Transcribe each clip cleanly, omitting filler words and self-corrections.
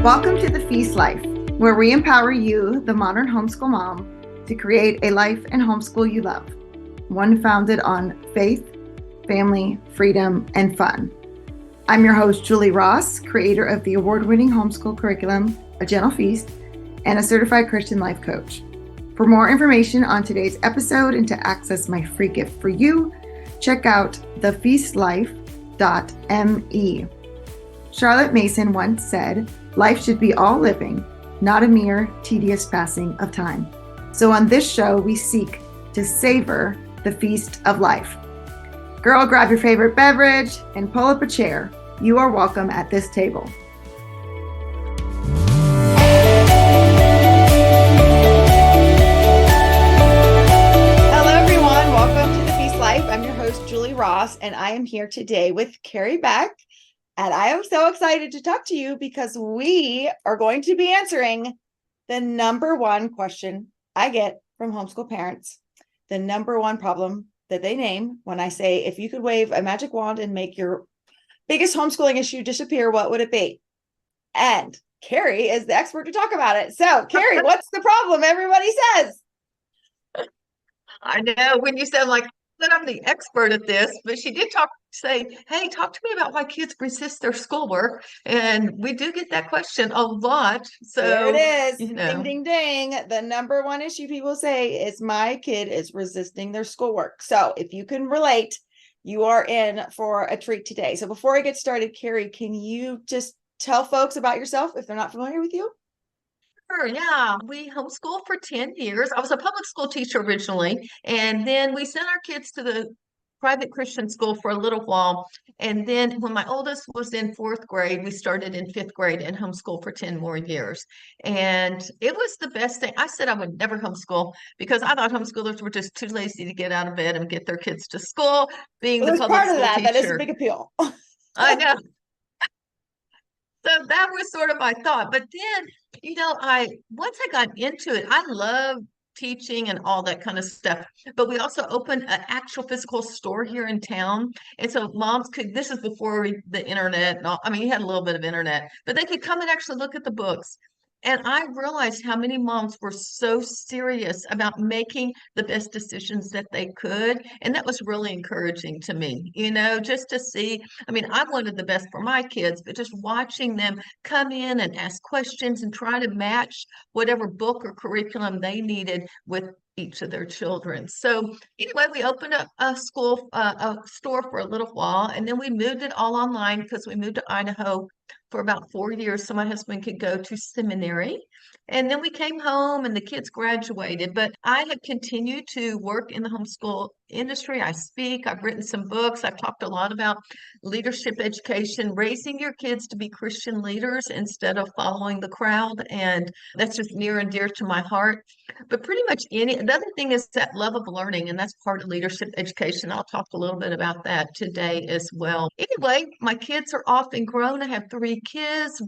Welcome to The Feast Life, where we empower you, the modern homeschool mom, to create a life and homeschool you love, one founded on faith, family, freedom, and fun. I'm your host, Julie Ross, creator of the award-winning homeschool curriculum, A Gentle Feast, and a certified Christian life coach. For more information on today's episode and to access my free gift for you, check out thefeastlife.me. Charlotte Mason once said, "Life should be all living, not a mere tedious passing of time." So on this show, we seek to savor the feast of life. Girl, grab your favorite beverage and pull up a chair. You are welcome at this table. Hello, everyone. Welcome to The Feast Life. I'm your host, Julie Ross, and I am here today with Kerry Beck. And I am so excited to talk to you because we are going to be answering the number one question I get from homeschool parents, the number one problem that they name when I say, if you could wave a magic wand and make your biggest homeschooling issue disappear, what would it be? And Kerry is the expert to talk about it. So, Kerry, what's the problem? Everybody says. I know when you said like that I'm the expert at this, but she did say, hey, talk to me about why kids resist their schoolwork. And we do get that question a lot. So there it is. You know. Ding, ding, ding. The number one issue people say is my kid is resisting their schoolwork. So if you can relate, you are in for a treat today. So before I get started, Kerry, can you just tell folks about yourself if they're not familiar with you? Sure, yeah. We homeschooled for 10 years. I was a public school teacher originally, and then we sent our kids to the private Christian school for a little while. And then when my oldest was in fourth grade, we started in fifth grade and homeschooled for 10 more years. And it was the best thing. I said I would never homeschool because I thought homeschoolers were just too lazy to get out of bed and get their kids to school. Being the public part of school that, teacher, that is a big appeal. I know. So that was sort of my thought. But then, once I got into it, I love teaching and all that kind of stuff. But we also opened an actual physical store here in town. And so moms this is before the internet and all, I mean, you had a little bit of internet, but they could come and actually look at the books. And I realized how many moms were so serious about making the best decisions that they could. And that was really encouraging to me, just to see. I mean, I wanted the best for my kids, but just watching them come in and ask questions and try to match whatever book or curriculum they needed with each of their children. So anyway, we opened up a store for a little while, and then we moved it all online because we moved to Idaho for about 4 years so my husband could go to seminary. And then we came home and the kids graduated, but I have continued to work in the homeschool industry. I speak, I've written some books. I've talked a lot about leadership education, raising your kids to be Christian leaders instead of following the crowd. And that's just near and dear to my heart. But pretty much another thing is that love of learning, and that's part of leadership education. I'll talk a little bit about that today as well. Anyway, my kids are off and grown. I have 3 kids.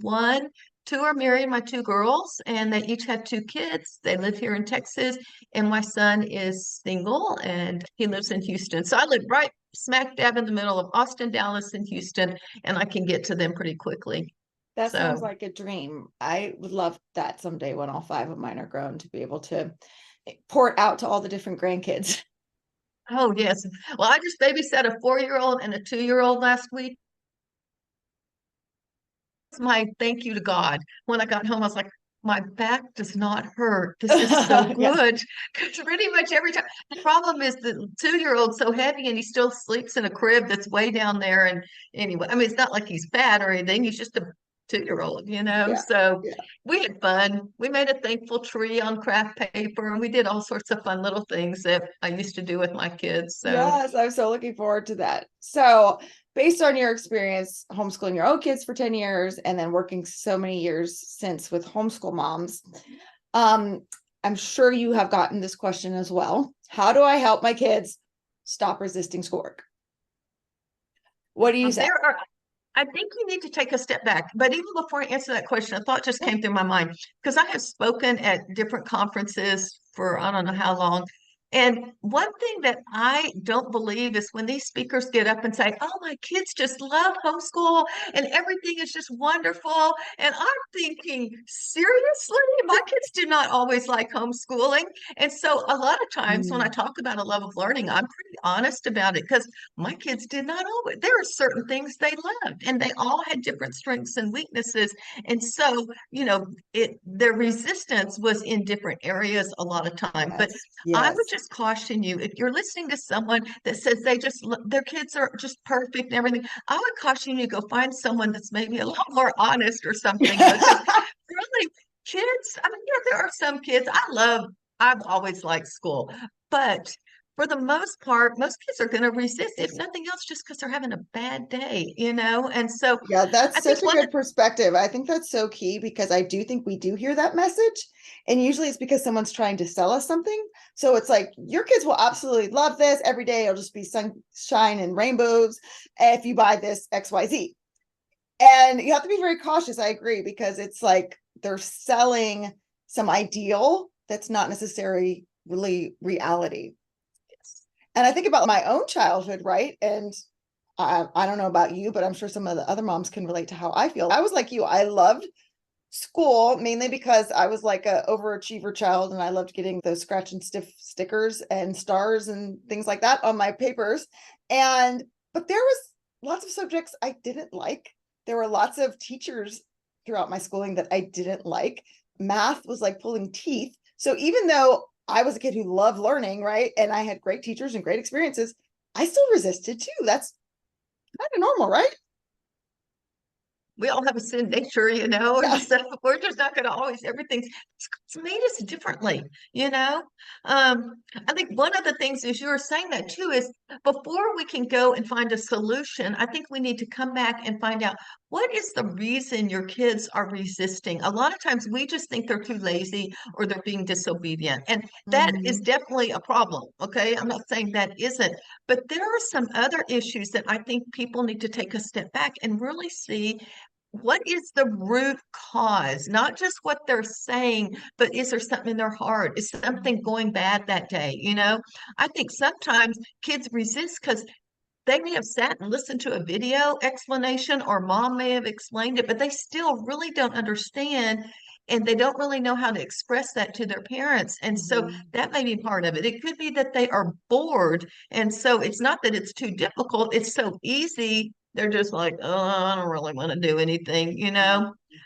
Two are married, my 2 girls, and they each have 2 kids. They live here in Texas, and my son is single, and he lives in Houston. So I live right smack dab in the middle of Austin, Dallas, and Houston, and I can get to them pretty quickly. That sounds like a dream. I would love that someday when all 5 of mine are grown to be able to port out to all the different grandkids. Oh, yes. Well, I just babysat a 4-year-old and a 2-year-old last week. My thank you to God. When I got home, I was like, my back does not hurt. This is so good. Because pretty much every time. The problem is the 2-year-old's so heavy and he still sleeps in a crib that's way down there. And anyway, I mean, it's not like he's fat or anything. He's just a 2-year-old, So we had fun. We made a thankful tree on craft paper, and we did all sorts of fun little things that I used to do with my kids. So yes, I'm so looking forward to that. So based on your experience homeschooling your own kids for 10 years and then working so many years since with homeschool moms, I'm sure you have gotten this question as well. How do I help my kids stop resisting schoolwork? What do you say? I think you need to take a step back. But even before I answer that question, a thought just came through my mind because I have spoken at different conferences for I don't know how long. And one thing that I don't believe is when these speakers get up and say, "Oh, my kids just love homeschool and everything is just wonderful." And I'm thinking, seriously? My kids do not always like homeschooling. And so a lot of times when I Mm, talk about a love of learning, I'm pretty honest about it because my kids did not always. There are certain things they loved, and they all had different strengths and weaknesses. And so, their resistance was in different areas a lot of time. But yes, I would yes. just caution you if you're listening to someone that says their kids are just perfect and everything. I would caution you to go find someone that's maybe a lot more honest or something because really kids, I mean, yeah, there are some kids I've always liked school, but for the most part, most kids are going to resist, if nothing else, just because they're having a bad day. And so Yeah, I that's think such a good perspective. I think that's so key because I do think we do hear that message. And usually it's because someone's trying to sell us something. So it's like, your kids will absolutely love this. Every day it'll just be sunshine and rainbows if you buy this XYZ. And you have to be very cautious. I agree, because it's like they're selling some ideal that's not necessarily really reality. And I think about my own childhood, right? And I don't know about you, but I'm sure some of the other moms can relate to how I feel. I was like you. I loved school mainly because I was like a overachiever child, and I loved getting those scratch and stiff stickers and stars and things like that on my papers. And but there was lots of subjects I didn't like. There were lots of teachers throughout my schooling that I didn't like. Math was like pulling teeth. So even though I was a kid who loved learning, right, and I had great teachers and great experiences, I still resisted too. That's kind of normal, right? we all have a sin nature, and Yeah. so we're just not going to always it's made us differently. I think one of the things is you were saying that too is before we can go and find a solution, I think we need to come back and find out what is the reason your kids are resisting. A lot of times we just think they're too lazy or they're being disobedient, and that is Mhm. definitely a problem. Okay, I'm not saying that isn't, but there are some other issues that I think people need to take a step back and really see what is the root cause, not just what they're saying, but is there something in their heart? Is something going bad that day? I think sometimes kids resist because they may have sat and listened to a video explanation, or mom may have explained it, but they still really don't understand, and they don't really know how to express that to their parents. And so Mhm. that may be part of it. It could be that they are bored. And so it's not that it's too difficult, it's so easy. They're just like, "Oh, I don't really want to do anything."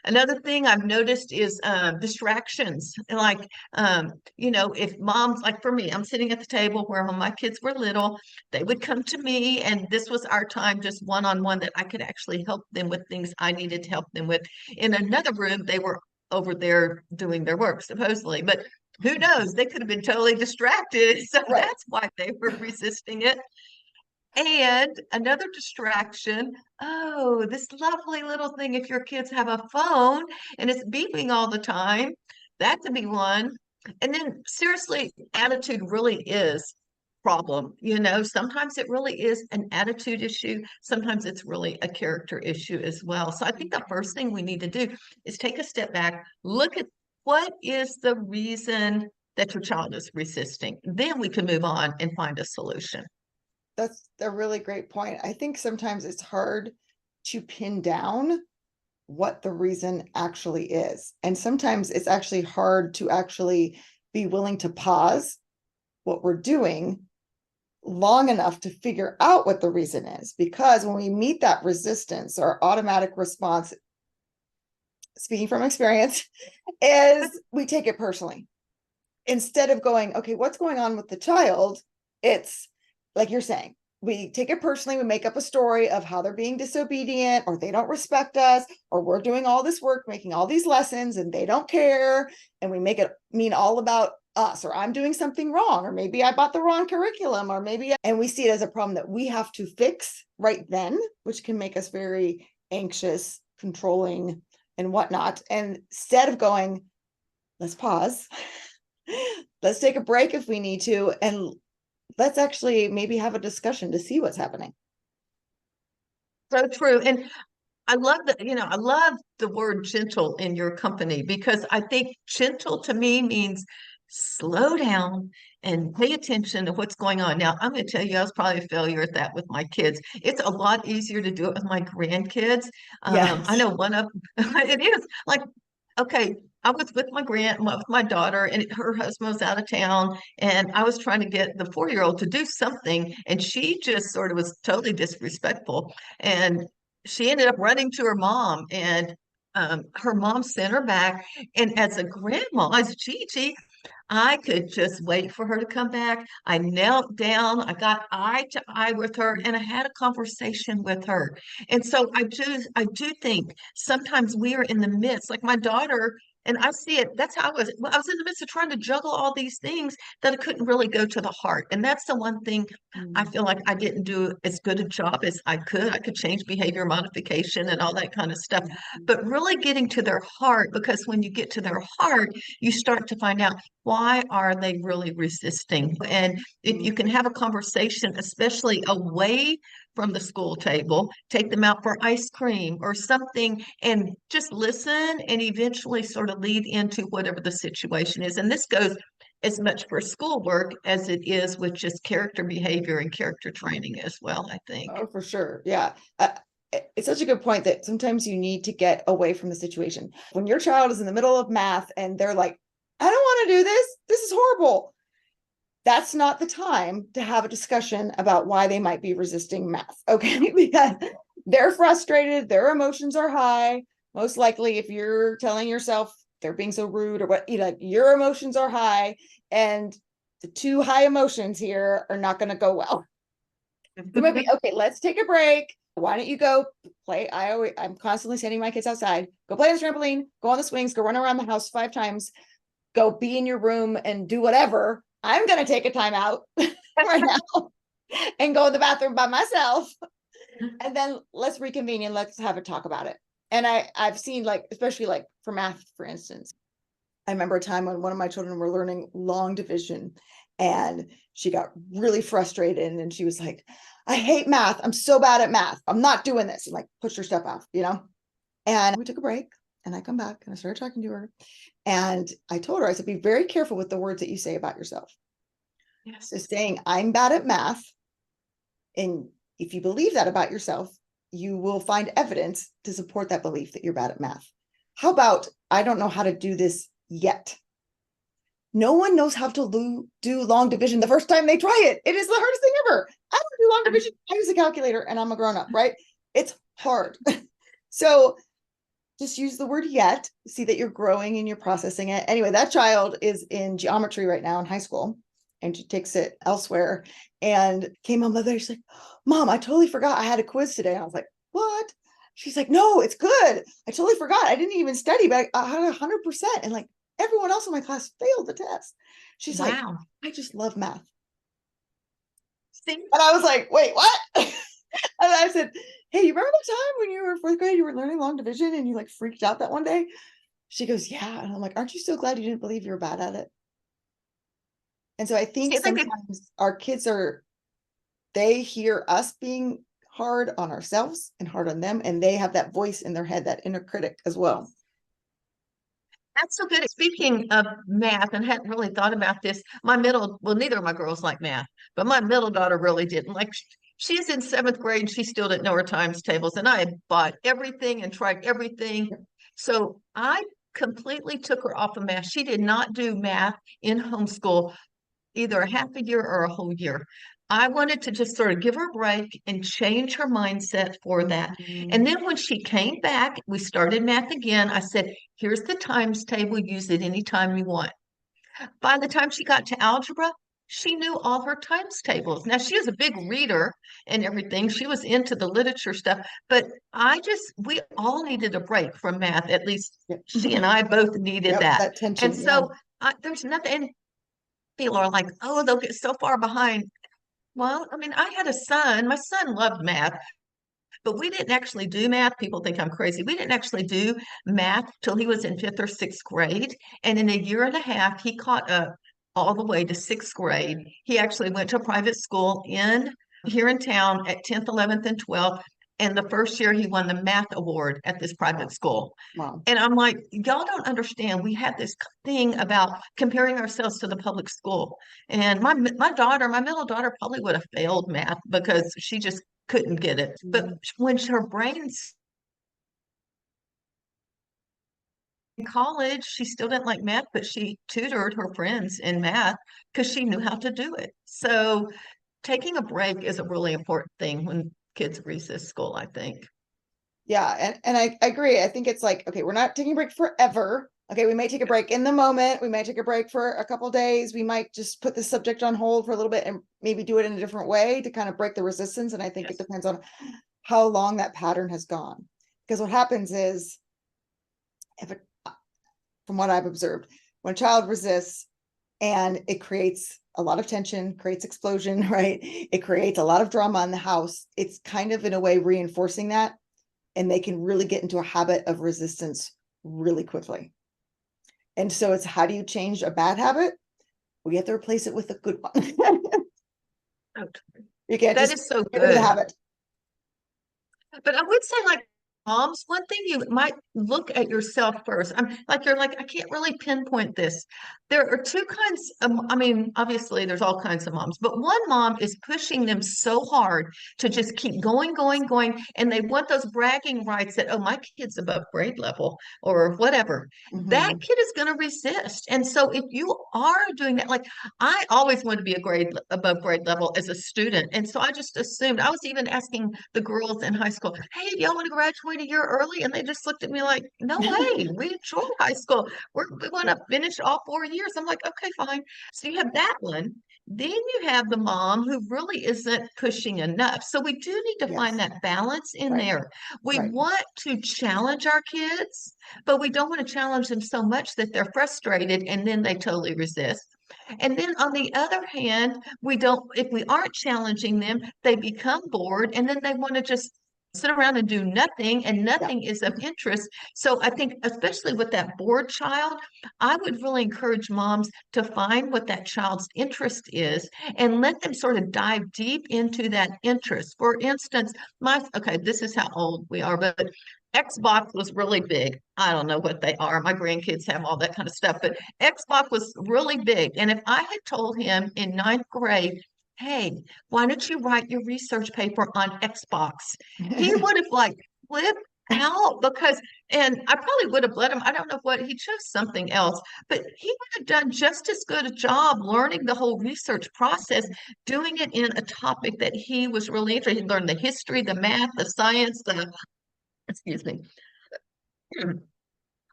Another thing I've noticed is distractions. Like, if mom's like for me, I'm sitting at the table where when my kids were little, they would come to me, and this was our time just one on one that I could actually help them with things I needed to help them with. In another room, they were over there doing their work, supposedly, but who knows? They could have been totally distracted. So Right. that's why they were resisting it. And another distraction, oh, this lovely little thing, if your kids have a phone and it's beeping all the time, that could be one. And then seriously, attitude really is problem. Sometimes it really is an attitude issue. Sometimes it's really a character issue as well. So I think the first thing we need to do is take a step back, look at what is the reason that your child is resisting. Then we can move on and find a solution. That's a really great point. I think sometimes it's hard to pin down what the reason actually is. And sometimes it's actually hard to actually be willing to pause what we're doing long enough to figure out what the reason is. Because when we meet that resistance, our automatic response, speaking from experience, is we take it personally. Instead of going, okay, what's going on with the child? It's like you're saying, we take it personally. We make up a story of how they're being disobedient, or they don't respect us, or we're doing all this work, making all these lessons, and they don't care. And we make it mean all about us, or I'm doing something wrong, or maybe I bought the wrong curriculum, or maybe, and we see it as a problem that we have to fix right then, which can make us very anxious, controlling, and whatnot. And instead of going, let's pause, let's take a break if we need to, and let's actually maybe have a discussion to see what's happening. So true. And I love the word gentle in your company because I think gentle to me means slow down and pay attention to what's going on. Now, I'm going to tell you, I was probably a failure at that with my kids. It's a lot easier to do it with my grandkids. I Yes. know one of it is like, okay, I was with with my daughter, and her husband was out of town, and I was trying to get the 4-year-old to do something, and she just sort of was totally disrespectful, and she ended up running to her mom, and her mom sent her back. And as a grandma, as Gigi, I could just wait for her to come back. I knelt down, I got eye to eye with her, and I had a conversation with her. And so I do think sometimes we are in the midst, like my daughter, and I see it. That's how I was. Well, I was in the midst of trying to juggle all these things that I couldn't really go to the heart. And that's the one thing I Mm. feel like I didn't do as good a job as I could. I could change behavior modification and all that kind of stuff, but really getting to their heart, because when you get to their heart, you start to find out why are they really resisting. And if you can have a conversation, especially away from the school table, take them out for ice cream or something, and just listen and eventually sort of lead into whatever the situation is. And this goes as much for schoolwork as it is with just character behavior and character training as well, I think. Oh, for sure. Yeah. It's such a good point that sometimes you need to get away from the situation. When your child is in the middle of math and they're like, I don't want to do this. This is horrible. That's not the time to have a discussion about why they might be resisting math. Okay. Because they're frustrated, their emotions are high. Most likely, if you're telling yourself they're being so rude or what, your emotions are high, and the two high emotions here are not going to go well. So maybe, okay, let's take a break. Why don't you go play? I'm constantly sending my kids outside. Go play on the trampoline, go on the swings, go run around the house 5 times, go be in your room and do whatever. I'm going to take a time out right now and go in the bathroom by myself. And then let's reconvene and let's have a talk about it. And I've seen, like, especially like for math, for instance, I remember a time when one of my children were learning long division, and she got really frustrated, and she was like, I hate math. I'm so bad at math. I'm not doing this. And like pushed her stuff off, And we took a break, and I come back and I started talking to her. And I told her, I said, be very careful with the words that you say about yourself. Yes. So saying I'm bad at math, and if you believe that about yourself, you will find evidence to support that belief that you're bad at math. How about, I don't know how to do this yet? No one knows how to do long division the first time they try it. It is the hardest thing ever. I don't do long division. I use a calculator and I'm a grown up, right? It's hard. So just use the word yet, see that you're growing and you're processing it. Anyway, that child is in geometry right now in high school, and she takes it elsewhere, and came home the other day. She's like, Mom, I totally forgot I had a quiz today. And I was like, what? She's like, no, it's good. I totally forgot. I didn't even study, but I had 100%. And like everyone else in my class failed the test. She's like, Wow. I just love math. See? And I was like, wait, what? And I said, hey, you remember the time when you were in 4th grade, you were learning long division and you like freaked out that one day? She goes, yeah. And I'm like, aren't you so glad you didn't believe you were bad at it? And so I think See, I think sometimes our kids they hear us being hard on ourselves and hard on them, and they have that voice in their head, that inner critic as well. that's so good. Speaking of math, and hadn't really thought about this, well, neither of my girls like math, but my middle daughter really didn't. Like, she's in 7th grade and she still didn't know her times tables. And I had bought everything and tried everything. So I completely took her off of math. She did not do math in homeschool, either a half a year or a whole year. I wanted to just sort of give her a break and change her mindset for that. And then when she came back, we started math again. I said, here's the times table, use it anytime you want. By the time she got to algebra, she knew all her times tables. Now, she was a big reader and everything. She was into the literature stuff, but we all needed a break from math. At least she and I both needed Yep, that. that tension. And so there's nothing, and people are like, oh, they'll get so far behind. Well, I mean, I had a son. My son loved math, but we didn't actually do math. People think I'm crazy. We didn't actually do math till he was in 5th or 6th grade. And in a year and a half, he caught up all the way to 6th grade. He actually went to a private school here in town at 10th, 11th, and 12th. And the first year he won the math award at this private school. Wow. And I'm like, y'all don't understand. We have this thing about comparing ourselves to the public school. And my middle daughter probably would have failed math because she just couldn't get it. But when her brain's in college, she still didn't like math, but she tutored her friends in math because she knew how to do it. So taking a break is a really important thing when kids resist school, I think. Yeah, and I agree. I think it's like, okay, we're not taking a break forever. Okay, we may take a break in the moment. We may take a break for a couple days. We might just put the subject on hold for a little bit and maybe do it in a different way to kind of break the resistance. And I think it Yes. depends on how long that pattern has gone. Because what happens is, from what I've observed, when a child resists and it creates a lot of tension, creates explosion, right? It creates a lot of drama in the house. It's kind of in a way reinforcing that, and they can really get into a habit of resistance really quickly. And so it's, how do you change a bad habit? We have to replace it with a good one. You can't That just is so get rid of the good. habit. But I would say, like moms, one thing you might look at yourself first. I'm like, you're like, I can't really pinpoint this. There are two kinds of, I mean, obviously there's all kinds of moms, but one mom is pushing them so hard to just keep going, going, going. And they want those bragging rights that, oh, my kid's above grade level or whatever. That Mhm. kid is going to resist. And so if you are doing that, like I always wanted to be a grade above grade level as a student. And so I just assumed, I was even asking the girls in high school, hey, do y'all want to graduate a year early? And they just looked at me like, no way, we enjoy high school. We want to finish all 4 years. I'm like, okay, fine. So you have that one. Then you have the mom who really isn't pushing enough. So we do need to find Yes, that balance in right, there. We right. want to challenge our kids, but we don't want to challenge them so much that they're frustrated and then they totally resist. And then on the other hand, we don't, if we aren't challenging them, they become bored and then they want to just sit around and do nothing, and Yeah, nothing is of interest. So I think, especially with that bored child, I would really encourage moms to find what that child's interest is and let them sort of dive deep into that interest. For instance, okay, this is how old we are, but Xbox was really big. I don't know what they are. My grandkids have all that kind of stuff, but Xbox was really big. And if I had told him in ninth grade, hey, why don't you write your research paper on Xbox? He would have like flipped out because, and I probably would have let him. I don't know what he chose something else, but he would have done just as good a job learning the whole research process, doing it in a topic that he was really interested. He learned the history, the math, the science, the excuse me,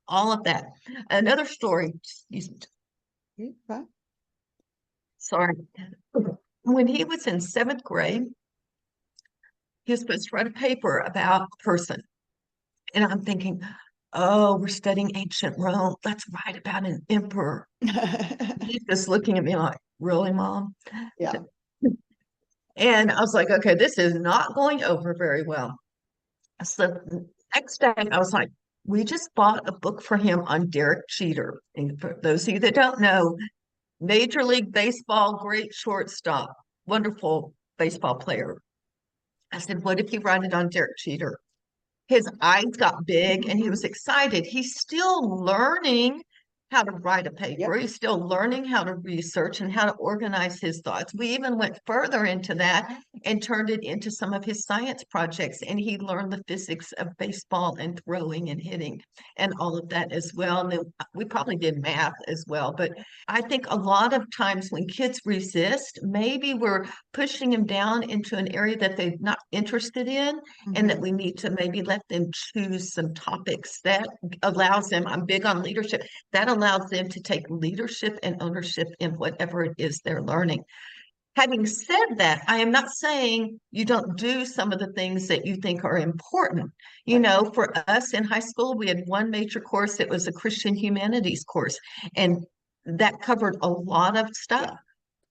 all of that. Another story, excuse me, sorry. When he was in seventh grade, he was supposed to write a paper about a person. And I'm thinking, oh, we're studying ancient Rome. Let's write about an emperor. He's just looking at me like, really, Mom? Yeah. And I was like, okay, this is not going over very well. So the next day, I was like, we just bought a book for him on Derek Jeter. And for those of you that don't know, Major League Baseball, great shortstop, wonderful baseball player. I said, what if you write it on Derek Jeter? His eyes got big and he was excited. He's still learning how to write a paper. Yep. He's still learning how to research and how to organize his thoughts. We even went further into that and turned it into some of his science projects. And he learned the physics of baseball and throwing and hitting and all of that as well. And then we probably did math as well. But I think a lot of times when kids resist, maybe we're pushing them down into an area that they're not interested in, and that Mhm. we need to maybe let them choose some topics that allows them. I'm big on leadership. That allows them to take leadership and ownership in whatever it is they're learning. Having said that, I am not saying you don't do some of the things that you think are important. You Right. know, for us in high school, we had one major course, it was a Christian humanities course, and that covered a lot of stuff. Yeah.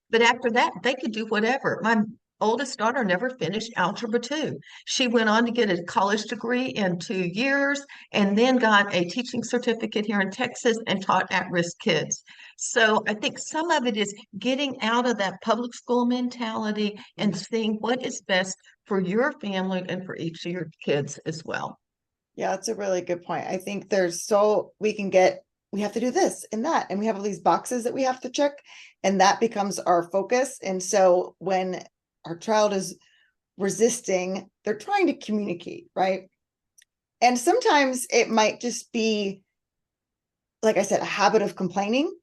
But after that, they could do whatever. My oldest daughter never finished algebra 2. She went on to get a college degree in 2 years and then got a teaching certificate here in Texas and taught at-risk kids. So I think some of it is getting out of that public school mentality and seeing what is best for your family and for each of your kids as well. Yeah, that's a really good point. I think we have to do this and that, and we have all these boxes that we have to check, and that becomes our focus. And so when our child is resisting, they're trying to communicate, right? And sometimes it might just be, like I said, a habit of complaining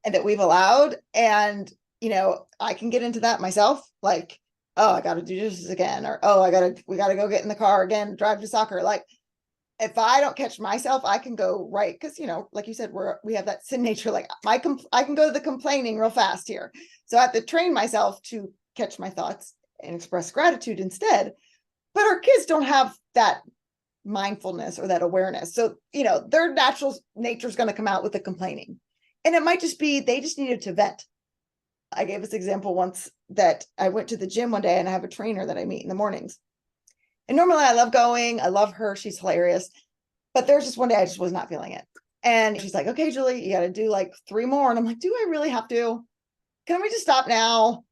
and that we've allowed. And, I can get into that myself. Like, oh, I got to do this again, or, oh, we got to go get in the car again, drive to soccer. Like, if I don't catch myself, I can go right. Cause like you said, we have that sin nature. Like I can go to the complaining real fast here. So I have to train myself to catch my thoughts and express gratitude instead. But our kids don't have that mindfulness or that awareness. So, their natural nature is going to come out with the complaining. And it might just be, they just needed to vent. I gave this example once that I went to the gym one day and I have a trainer that I meet in the mornings. And normally I love going. I love her. She's hilarious. But there's just one day I just was not feeling it. And she's like, okay, Julie, you got to do like 3 more. And I'm like, do I really have to? Can we just stop now?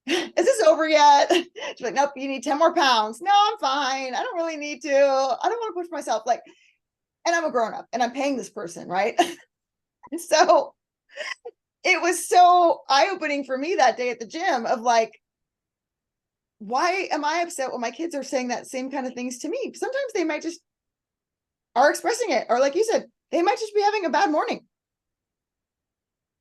Is this over yet? She's like, nope, you need 10 more pounds. No, I'm fine. I don't really need to. I don't want to push myself. Like, and I'm a grown up and I'm paying this person, right? So it was so eye-opening for me that day at the gym of like, why am I upset when my kids are saying that same kind of things to me? Sometimes they might just are expressing it, or like you said, they might just be having a bad morning.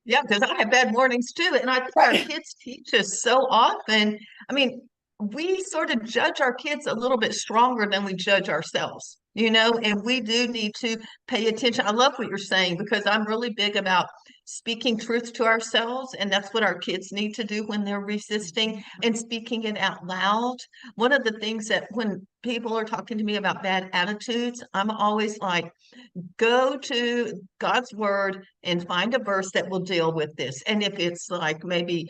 Yeah, because I have bad mornings too. And I think our kids teach us so often. I mean, we sort of judge our kids a little bit stronger than we judge ourselves, and we do need to pay attention. I love what you're saying because I'm really big about speaking truth to ourselves. And that's what our kids need to do when they're resisting and speaking it out loud. One of the things that when people are talking to me about bad attitudes, I'm always like, go to God's word and find a verse that will deal with this. And if it's like maybe,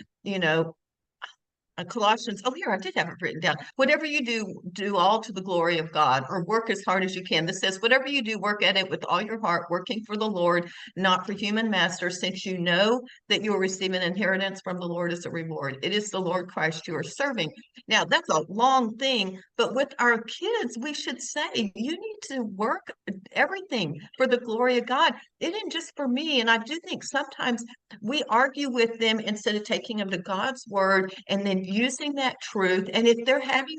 Colossians, oh, here, I did have it written down. Whatever you do, do all to the glory of God, or work as hard as you can. This says, whatever you do, work at it with all your heart, working for the Lord, not for human masters, since you know that you will receive an inheritance from the Lord as a reward. It is the Lord Christ you are serving. Now, that's a long thing, but with our kids, we should say, you need to work everything for the glory of God. It isn't just for me. And I do think sometimes we argue with them instead of taking them to God's word and then using that truth. And if they're having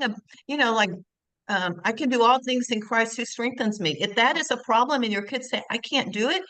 I can do all things in Christ who strengthens me. If that is a problem and your kids say, I can't do it,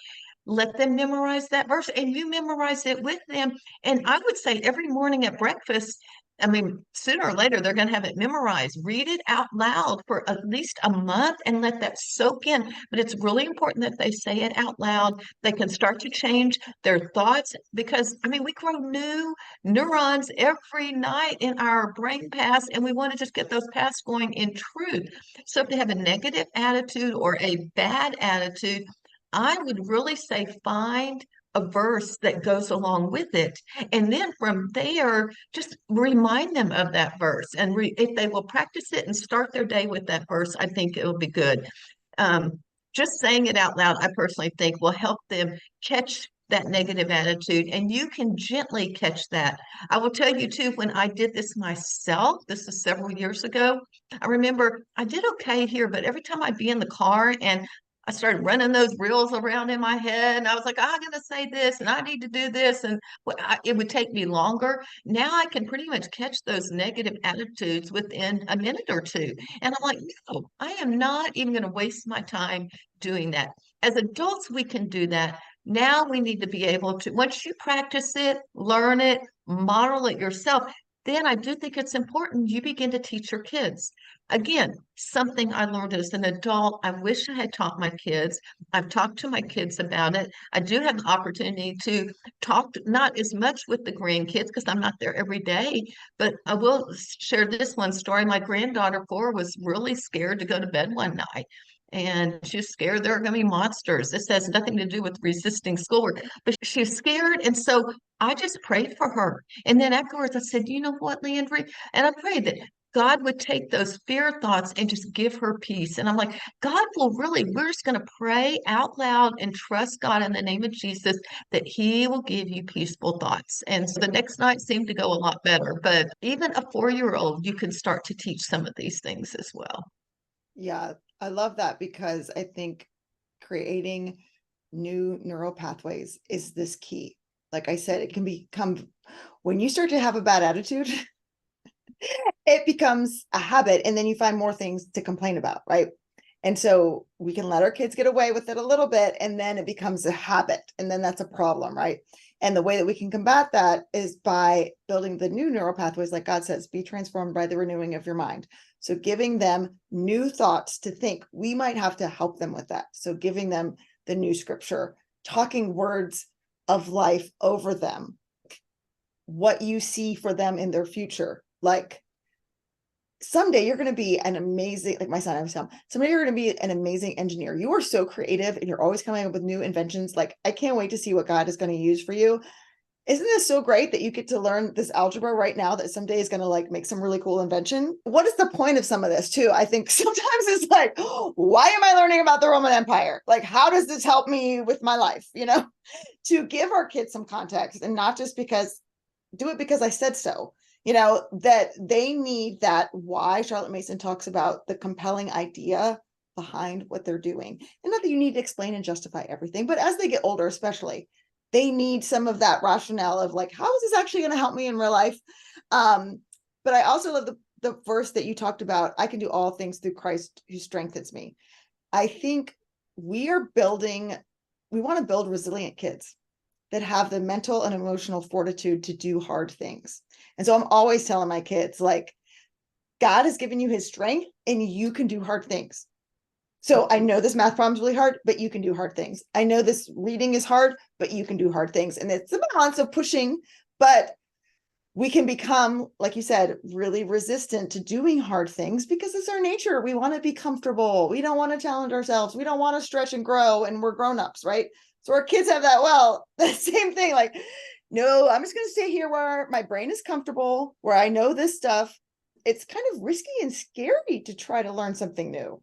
let them memorize that verse and you memorize it with them. And I would say every morning at breakfast, I mean, sooner or later, they're going to have it memorized. Read it out loud for at least a month and let that soak in. But it's really important that they say it out loud. They can start to change their thoughts because, I mean, we grow new neurons every night in our brain paths, and we want to just get those paths going in truth. So if they have a negative attitude or a bad attitude, I would really say find a verse that goes along with it. And then from there, just remind them of that verse. And if they will practice it and start their day with that verse, I think it will be good. Just saying it out loud, I personally think will help them catch that negative attitude. And you can gently catch that. I will tell you too, when I did this myself, this is several years ago, I remember I did okay here, but every time I'd be in the car and I started running those reels around in my head, and I was like, I'm going to say this, and I need to do this, and it would take me longer. Now I can pretty much catch those negative attitudes within a minute or two, and I'm like, no, I am not even going to waste my time doing that. As adults, we can do that. Now we need to be able to, once you practice it, learn it, model it yourself, then I do think it's important you begin to teach your kids. Again, something I learned as an adult, I wish I had taught my kids. I've talked to my kids about it. I do have the opportunity to talk, not as much with the grandkids because I'm not there every day, but I will share this one story. My granddaughter, 4, was really scared to go to bed one night. and she's scared there are going to be monsters. This has nothing to do with resisting schoolwork, but she's scared. And so I just prayed for her. And then afterwards I said, you know what, Leandri? And I prayed that God would take those fear thoughts and just give her peace. And I'm like, God will really, we're just going to pray out loud and trust God in the name of Jesus that He will give you peaceful thoughts. And so the next night seemed to go a lot better. But even a 4-year-old, you can start to teach some of these things as well. Yeah, I love that because I think creating new neural pathways is this key. Like I said, it can become, when you start to have a bad attitude, it becomes a habit, and then you find more things to complain about, right? And so we can let our kids get away with it a little bit, and then it becomes a habit, and then that's a problem, right? And the way that we can combat that is by building the new neural pathways, like God says, be transformed by the renewing of your mind. So giving them new thoughts to think. We might have to help them with that. So giving them the new scripture, talking words of life over them, what you see for them in their future. Like, someday you're going to be an amazing, like my son, I was telling him, someday you're going to be an amazing engineer. You are so creative and you're always coming up with new inventions. Like, I can't wait to see what God is going to use for you. Isn't this so great that you get to learn this algebra right now that someday is going to like make some really cool invention? What is the point of some of this too? I think sometimes it's like, why am I learning about the Roman Empire? Like, how does this help me with my life? To give our kids some context, and not just do it because I said so. That they need that why. Charlotte Mason talks about the compelling idea behind what they're doing. And not that you need to explain and justify everything, but as they get older, especially, they need some of that rationale of like, how is this actually going to help me in real life? But I also love the verse that you talked about. I can do all things through Christ who strengthens me. I think we want to build resilient kids that have the mental and emotional fortitude to do hard things. And so I'm always telling my kids, like, God has given you His strength and you can do hard things. So I know this math problem is really hard, but you can do hard things. I know this reading is hard, but you can do hard things. And it's a balance of pushing, but we can become, like you said, really resistant to doing hard things because it's our nature. We want to be comfortable. We don't want to challenge ourselves. We don't want to stretch and grow, and we're grown-ups, right? So our kids have that. Well, the same thing, like, no, I'm just going to stay here where my brain is comfortable, where I know this stuff. It's kind of risky and scary to try to learn something new.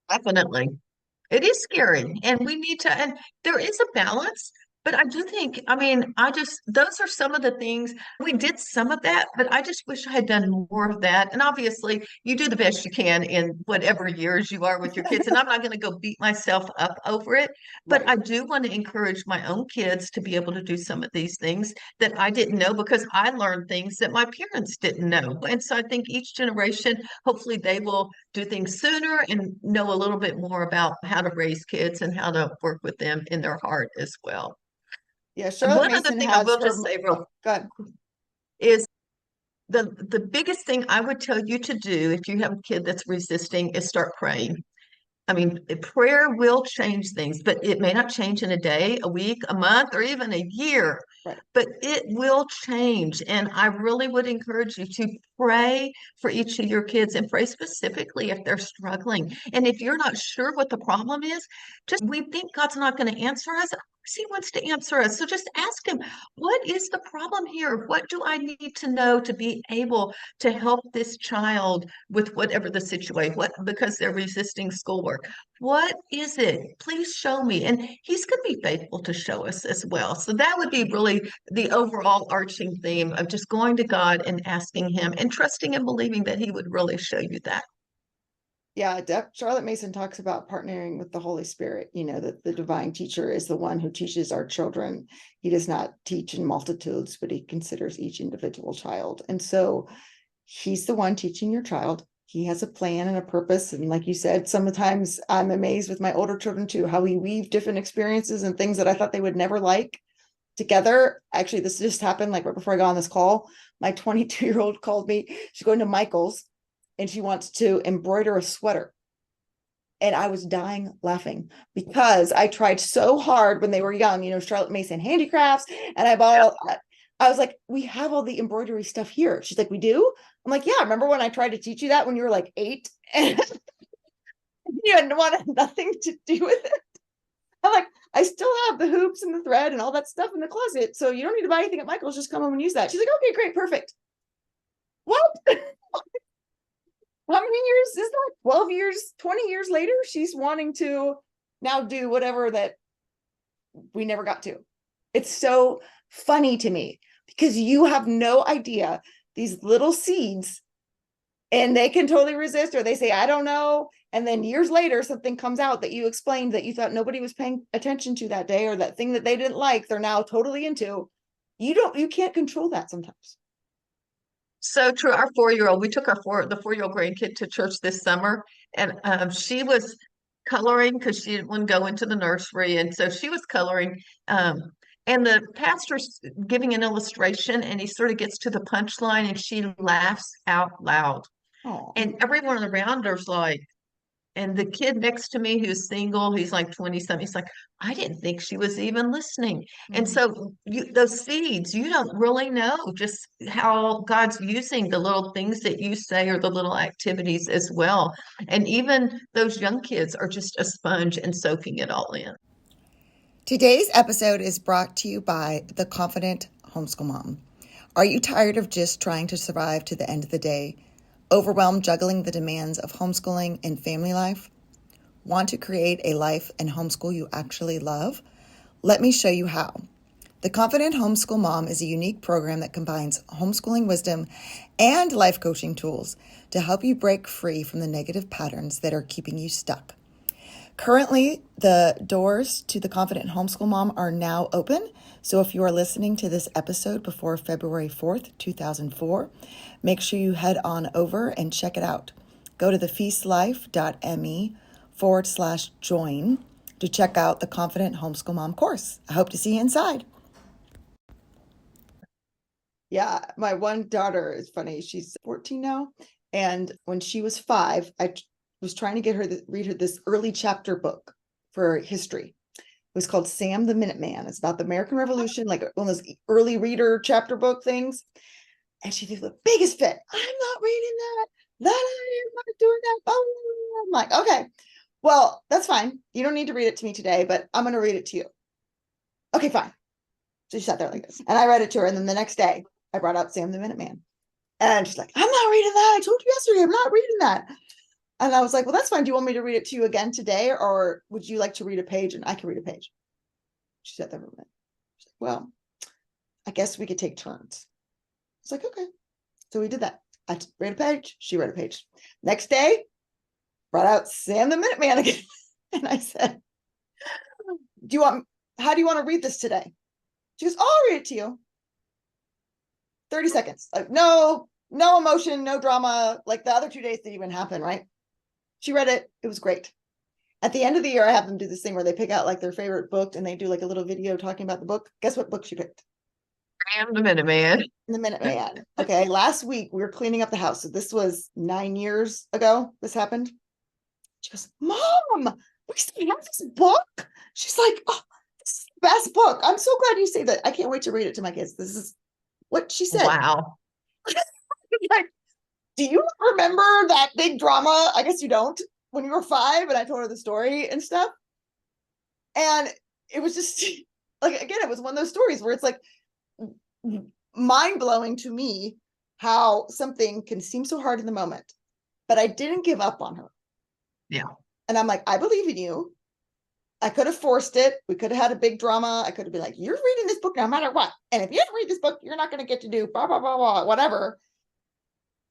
Definitely. It is scary, and we need to, and there is a balance. But I do think, I mean, those are some of the things we did some of that, but I just wish I had done more of that. And obviously, you do the best you can in whatever years you are with your kids. And I'm not going to go beat myself up over it, but Right. I do want to encourage my own kids to be able to do some of these things that I didn't know because I learned things that my parents didn't know. And so I think each generation, hopefully, they will do things sooner and know a little bit more about how to raise kids and how to work with them in their heart as well. Yeah, And Charlotte one other Mason thing I has will her. just say real Good. is the biggest thing I would tell you to do if you have a kid that's resisting is start praying. I mean, prayer will change things, but it may not change in a day, a week, a month, or even a year, Right. but it will change. And I really would encourage you to pray for each of your kids and pray specifically if they're struggling. And if you're not sure what the problem is, we think God's not going to answer us. He wants to answer us. So just ask Him, what is the problem here? What do I need to know to be able to help this child with whatever the situation, because they're resisting schoolwork? What is it? Please show me. And He's going to be faithful to show us as well. So that would be really the overall arching theme of just going to God and asking Him and trusting and believing that He would really show you that. Yeah, Charlotte Mason talks about partnering with the Holy Spirit, that the divine teacher is the one who teaches our children. He does not teach in multitudes, but He considers each individual child. And so He's the one teaching your child. He has a plan and a purpose. And like you said, sometimes I'm amazed with my older children too, how we weave different experiences and things that I thought they would never like together. Actually, this just happened like right before I got on this call. My 22-year-old called me. She's going to Michael's and she wants to embroider a sweater. And I was dying laughing because I tried so hard when they were young, Charlotte Mason handicrafts. And I was like, we have all the embroidery stuff here. She's like, we do? I'm like, yeah, remember when I tried to teach you that when you were like 8? You wanted nothing to do with it. I'm like, I still have the hoops and the thread and all that stuff in the closet. So you don't need to buy anything at Michael's. Just come home and use that. She's like, okay, great, perfect. What? How many years is that? 12 years, 20 years later, she's wanting to now do whatever that we never got to. It's so funny to me because you have no idea these little seeds, and they can totally resist, or they say, I don't know. And then years later, something comes out that you explained that you thought nobody was paying attention to that day, or that thing that they didn't like, they're now totally into. You can't control that sometimes. So true. Our 4-year-old, we took the 4-year-old grandkid to church this summer, and she was coloring because she didn't want to go into the nursery, and so she was coloring. And the pastor's giving an illustration, and he sort of gets to the punchline, and she laughs out loud, Oh. and everyone around her's like, and the kid next to me who's single, he's like 20 something. He's like, I didn't think she was even listening. And so those seeds, you don't really know just how God's using the little things that you say or the little activities as well. And even those young kids are just a sponge and soaking it all in. Today's episode is brought to you by the Confident Homeschool Mom. Are you tired of just trying to survive to the end of the day? Overwhelmed juggling the demands of homeschooling and family life? Want to create a life and homeschool you actually love? Let me show you how. The Confident Homeschool Mom is a unique program that combines homeschooling wisdom and life coaching tools to help you break free from the negative patterns that are keeping you stuck. Currently, the doors to the Confident Homeschool Mom are now open. So if you are listening to this episode before February 4th, 2004, make sure you head on over and check it out. Go to thefeastlife.me/join to check out the Confident Homeschool Mom course. I hope to see you inside. Yeah, my one daughter is funny. She's 14 now. And when she was 5, I was trying to get her to read her this early chapter book for history. It was called Sam the Minuteman. It's about the American Revolution, like one of those early reader chapter book things. And she did the biggest fit. I'm not reading that. I am not doing that. Oh, I'm like, okay, well, that's fine. You don't need to read it to me today, but I'm going to read it to you. Okay, fine. So she sat there like this. And I read it to her. And then the next day, I brought out Sam the Minuteman. And she's like, I'm not reading that. I told you yesterday, I'm not reading that. And I was like, well, that's fine. Do you want me to read it to you again today? Or would you like to read a page and I can read a page? She sat there for a minute. She's like, well, I guess we could take turns. It's like, okay. So we did that. I read a page. She read a page. Next day, brought out Sam the Minuteman again. And I said, how do you want to read this today? She goes, I'll read it to you. 30 seconds. Like, no emotion, no drama. Like the other 2 days didn't even happen, right? She read it. It was great. At the end of the year, I have them do this thing where they pick out like their favorite book and they do like a little video talking about the book. Guess what book she picked? Sam the Minuteman. The Minuteman. Okay. Last week we were cleaning up the house. So this was 9 years ago. This happened. She goes, Mom, we still have this book. She's like, oh, this is the best book. I'm so glad you say that. I can't wait to read it to my kids. This is what she said. Wow. Like, do you remember that big drama? I guess you don't. When you were 5 and I told her the story and stuff. And it was just like, again, it was one of those stories where it's like mind blowing to me how something can seem so hard in the moment, but I didn't give up on her. Yeah. And I'm like, I believe in you. I could have forced it. We could have had a big drama. I could have been like, you're reading this book no matter what. And if you don't read this book, you're not going to get to do blah, blah, blah, blah, whatever.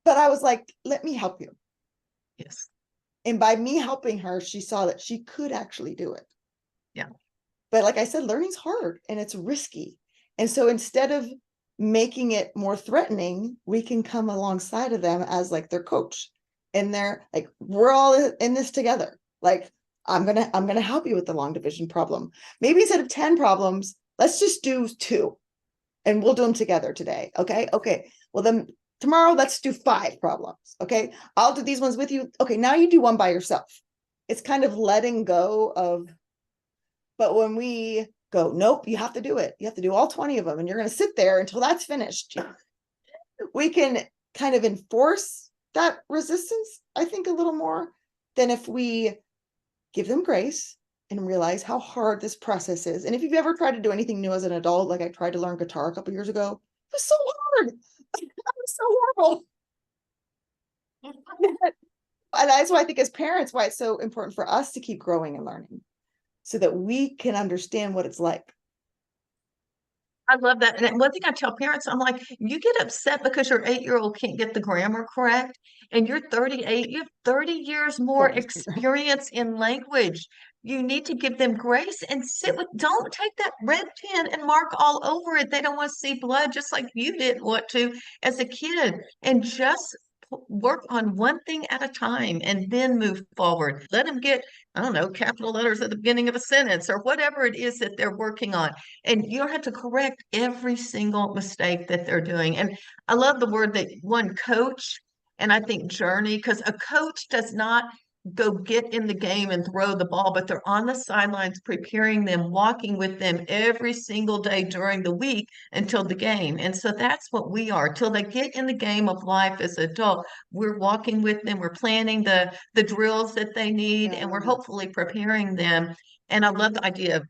But I was like, let me help you. Yes. And by me helping her, she saw that she could actually do it. Yeah. But like I said, learning's hard and it's risky. And so instead of making it more threatening, we can come alongside of them as like their coach. And they're like, we're all in this together. Like, I'm gonna help you with the long division problem. Maybe instead of 10 problems, let's just do 2 and we'll do them together today. Okay. Well, then tomorrow, let's do 5 problems. Okay. I'll do these ones with you. Okay. Now you do one by yourself. It's kind of letting go of, but when we go, nope, you have to do it. You have to do all 20 of them. And you're going to sit there until that's finished. We can kind of enforce that resistance, I think, a little more than if we give them grace and realize how hard this process is. And if you've ever tried to do anything new as an adult, like I tried to learn guitar a couple years ago, it was so hard. It was so horrible. And that's why I think as parents, why it's so important for us to keep growing and learning so that we can understand what it's like. I love that. And one thing I tell parents, I'm like, you get upset because your 8-year-old can't get the grammar correct, and you're 38, you have 30 years more experience in language. You need to give them grace and don't take that red pen and mark all over it. They don't want to see blood, just like you didn't want to as a kid. And just work on one thing at a time and then move forward. Let them get, I don't know, capital letters at the beginning of a sentence or whatever it is that they're working on. And you don't have to correct every single mistake that they're doing. And I love the word that one coach, and I think journey, because a coach does not go get in the game and throw the ball, but they're on the sidelines preparing them, walking with them every single day during the week until the game. And so that's what we are. Till they get in the game of life as adult, we're walking with them, we're planning the drills that they need, and we're hopefully preparing them. And I love the idea of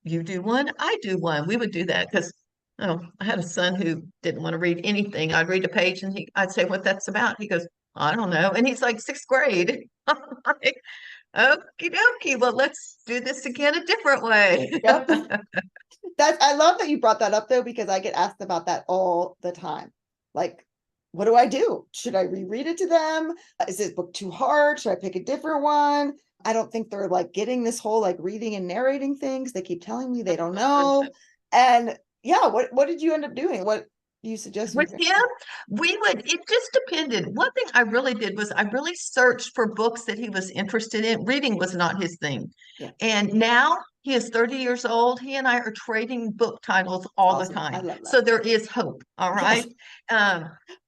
you do one, I do one. We would do that because I had a son who didn't want to read anything. I'd read a page and I'd say what that's about. He goes, I don't know. And he's like sixth grade. I'm like, okie dokie. Well, let's do this again a different way. Yep. I love that you brought that up though, because I get asked about that all the time. Like, what do I do? Should I reread it to them? Is this book too hard? Should I pick a different one? I don't think they're like getting this whole like reading and narrating things. They keep telling me they don't know. And yeah, what did you end up doing? What do you suggest? With him, it just depended. One thing I really did was I really searched for books that he was interested in. Reading was not his thing. Yeah. And now he is 30 years old. He and I are trading book titles all the time. I love that. So there is hope. All right.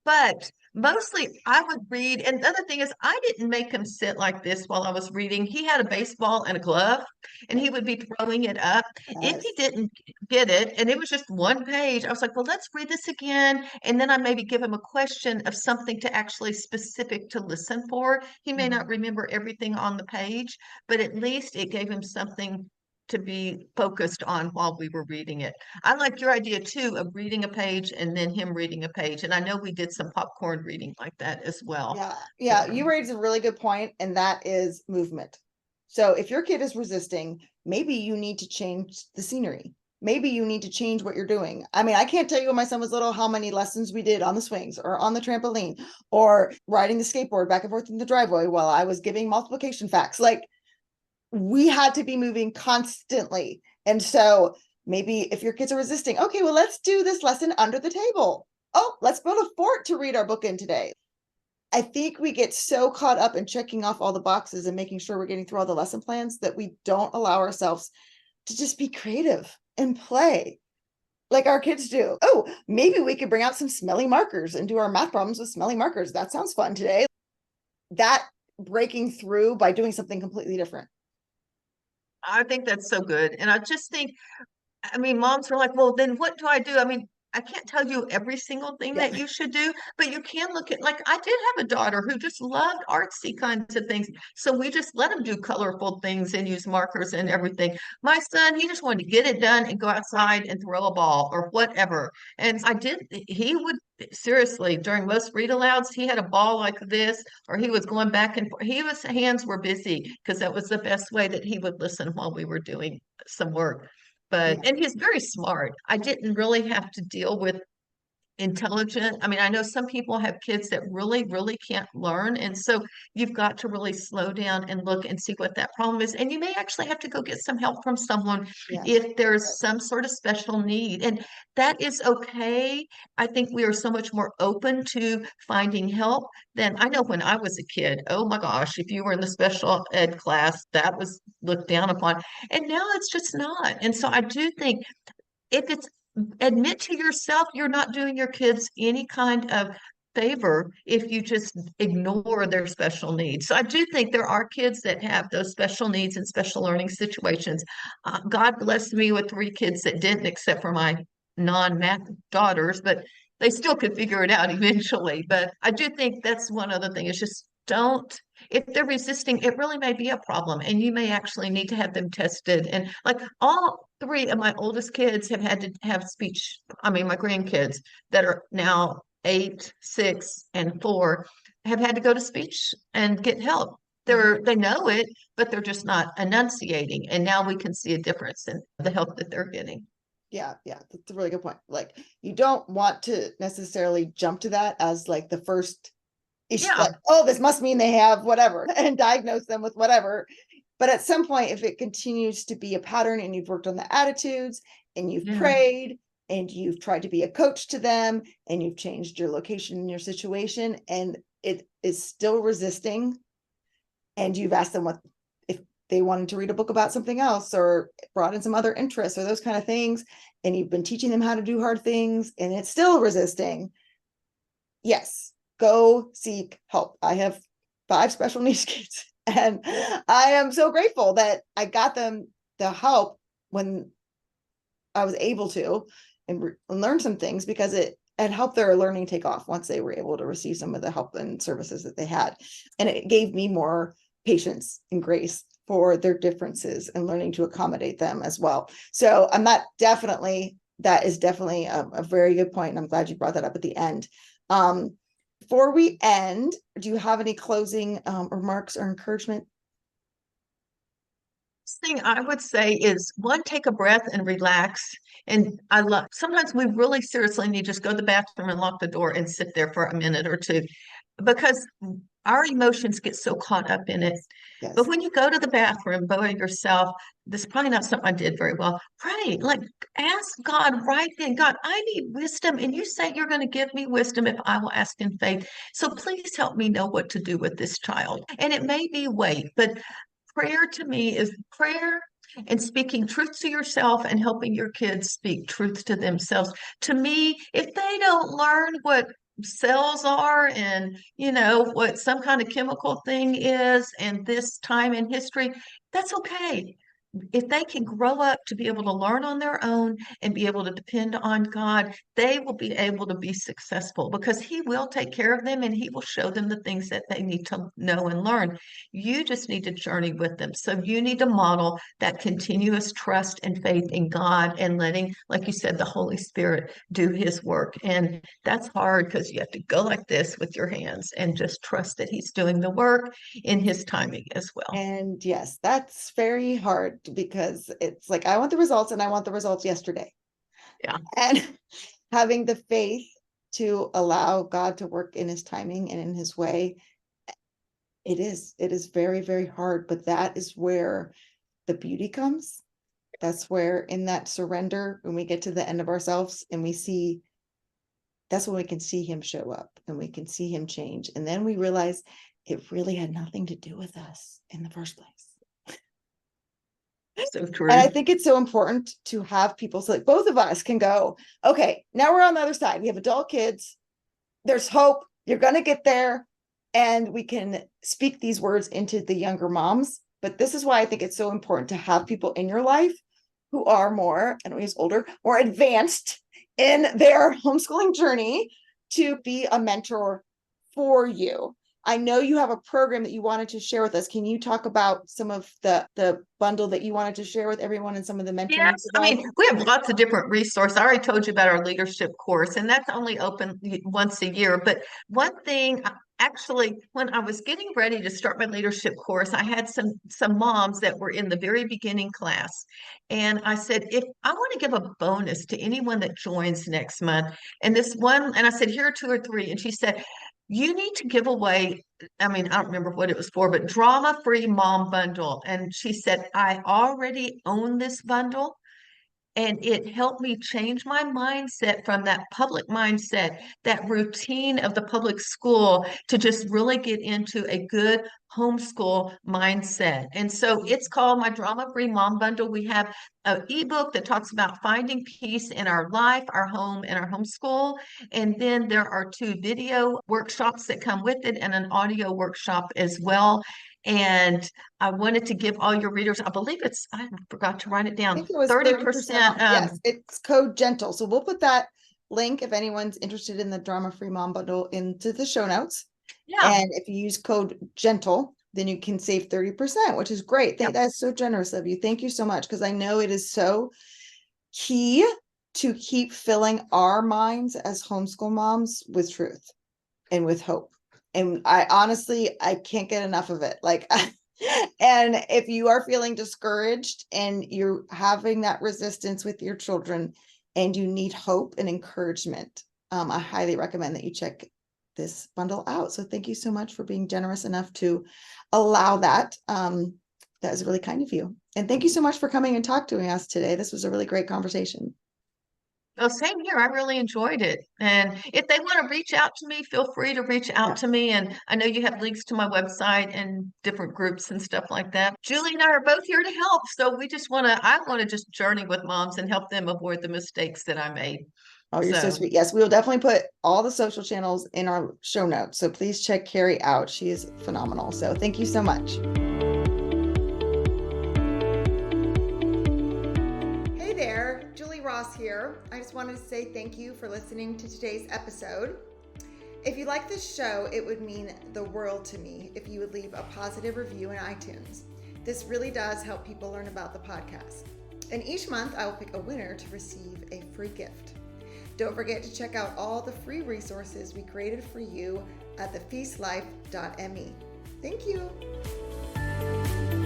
But mostly I would read. And the other thing is, I didn't make him sit like this while I was reading. He had a baseball and a glove, and he would be throwing it up. If he didn't get it, and it was just one page, I was like, well, let's read this again. And then I maybe give him a question of something to actually specific to listen for. He may not remember everything on the page, but at least it gave him something to be focused on while we were reading it. I like your idea too of reading a page and then him reading a page. And I know we did some popcorn reading like that as well. Yeah. You raised a really good point, and that is movement. So if your kid is resisting, maybe you need to change the scenery. Maybe you need to change what you're doing. I mean, I can't tell you when my son was little how many lessons we did on the swings or on the trampoline or riding the skateboard back and forth in the driveway while I was giving multiplication facts. Like, we had to be moving constantly. And so maybe if your kids are resisting, okay, well, let's do this lesson under the table. Oh, let's build a fort to read our book in today. I think we get so caught up in checking off all the boxes and making sure we're getting through all the lesson plans that we don't allow ourselves to just be creative and play like our kids do. Oh, maybe we could bring out some smelly markers and do our math problems with smelly markers. That sounds fun today. That breaking through by doing something completely different. I think that's so good. And I just think, I mean, moms are like, well, then what do I do? I mean, I can't tell you every single thing that you should do, but you can look at, like, I did have a daughter who just loved artsy kinds of things. So we just let him do colorful things and use markers and everything. My son, he just wanted to get it done and go outside and throw a ball or whatever. And he would seriously, during most read alouds, he had a ball like this, or he was going back and forth. His hands were busy because that was the best way that he would listen while we were doing some work. And he's very smart. I didn't really have to deal with intelligent. I mean, I know some people have kids that really, really can't learn. And so you've got to really slow down and look and see what that problem is. And you may actually have to go get some help from someone if there's some sort of special need. And that is okay. I think we are so much more open to finding help than I know when I was a kid. Oh my gosh, if you were in the special ed class, that was looked down upon. And now it's just not. And so I do think if it's admit to yourself you're not doing your kids any kind of favor if you just ignore their special needs. So I do think there are kids that have those special needs and special learning situations. God blessed me with 3 kids that didn't, except for my non-math daughters, but they still could figure it out eventually. But I do think that's one other thing, is just don't, if they're resisting, it really may be a problem. And you may actually need to have them tested. And like all three of my oldest kids have had to have speech. I mean, my grandkids that are now 8, 6, and 4 have had to go to speech and get help. They know it, but they're just not enunciating. And now we can see a difference in the help that they're getting. Yeah, that's a really good point. Like, you don't want to necessarily jump to that as like the first issue, Yeah. like, oh, this must mean they have whatever, and diagnose them with whatever. But at some point, if it continues to be a pattern and you've worked on the attitudes and you've Yeah. prayed and you've tried to be a coach to them and you've changed your location and your situation and it is still resisting, and you've asked them what if they wanted to read a book about something else or brought in some other interests or those kind of things, and you've been teaching them how to do hard things and it's still resisting, yes, go seek help. I have 5 special needs kids, and I am so grateful that I got them the help when I was able to, and learn some things, because it helped their learning take off once they were able to receive some of the help and services that they had. And it gave me more patience and grace for their differences and learning to accommodate them as well. So that is definitely a very good point. And I'm glad you brought that up at the end. Before we end, do you have any closing remarks or encouragement? Thing I would say is, one, take a breath and relax. And sometimes we really seriously need to just go to the bathroom and lock the door and sit there for a minute or two, because our emotions get so caught up in it. Yes. But when you go to the bathroom by yourself, this is probably not something I did very well. Pray, like, ask God right then, God, I need wisdom. And you say you're going to give me wisdom if I will ask in faith. So please help me know what to do with this child. And it may be wait, but prayer to me is prayer and speaking truth to yourself and helping your kids speak truth to themselves. To me, if they don't learn what cells are and what some kind of chemical thing is and this time in history, that's okay. If they can grow up to be able to learn on their own and be able to depend on God, they will be able to be successful, because He will take care of them and He will show them the things that they need to know and learn. You just need to journey with them. So you need to model that continuous trust and faith in God and letting, like you said, the Holy Spirit do His work. And that's hard, because you have to go like this with your hands and just trust that He's doing the work in His timing as well. And yes, that's very hard, because it's like, I want the results and I want the results yesterday. Yeah. And having the faith to allow God to work in His timing and in His way, it is very, very hard, but that is where the beauty comes. That's where, in that surrender, when we get to the end of ourselves and we see, that's when we can see Him show up and we can see Him change. And then we realize it really had nothing to do with us in the first place. So true. And I think it's so important to have people, so like both of us can go, okay, now we're on the other side. We have adult kids. There's hope. You're going to get there. And we can speak these words into the younger moms. But this is why I think it's so important to have people in your life who are more, I don't use older, more advanced in their homeschooling journey, to be a mentor for you. I know you have a program that you wanted to share with us. Can you talk about some of the bundle that you wanted to share with everyone and some of the mentoring? Yes, I mean, we have lots of different resources. I already told you about our leadership course, and that's only open once a year. But one thing, actually, when I was getting ready to start my leadership course, I had some moms that were in the very beginning class. And I said, if I want to give a bonus to anyone that joins next month, and I said, here are 2 or 3. And she said, you need to give away, I mean, I don't remember what it was for, but drama-free mom bundle. And she said, I already own this bundle. And it helped me change my mindset from that public mindset, that routine of the public school, to just really get into a good homeschool mindset. And so it's called my Drama-Free Mom Bundle. We have an ebook that talks about finding peace in our life, our home, and our homeschool. And then there are 2 video workshops that come with it and an audio workshop as well. And I wanted to give all your readers, I believe I forgot to write it down, I think it was 30%. Yes, it's code GENTLE. So we'll put that link, if anyone's interested in the Drama Free Mom Bundle, into the show notes. Yeah. And if you use code GENTLE, then you can save 30%, which is great. That's so generous of you. Thank you so much. Because I know it is so key to keep filling our minds as homeschool moms with truth and with hope. And I can't get enough of it. Like, and if you are feeling discouraged and you're having that resistance with your children and you need hope and encouragement, I highly recommend that you check this bundle out. So thank you so much for being generous enough to allow that. That is really kind of you. And thank you so much for coming and talking to us today. This was a really great conversation. Well, same here. I really enjoyed it. And if they want to reach out to me, feel free to reach out to me. And I know you have links to my website and different groups and stuff like that. Julie and I are both here to help. So I want to just journey with moms and help them avoid the mistakes that I made. Oh, you're so sweet. Yes, we will definitely put all the social channels in our show notes. So please check Kerry out. She is phenomenal. So thank you so much. Hey there, Julie Ross here. I just wanted to say thank you for listening to today's episode. If you like this show, it would mean the world to me if you would leave a positive review in iTunes. This really does help people learn about the podcast. And each month I will pick a winner to receive a free gift. Don't forget to check out all the free resources we created for you at thefeastlife.me. Thank you.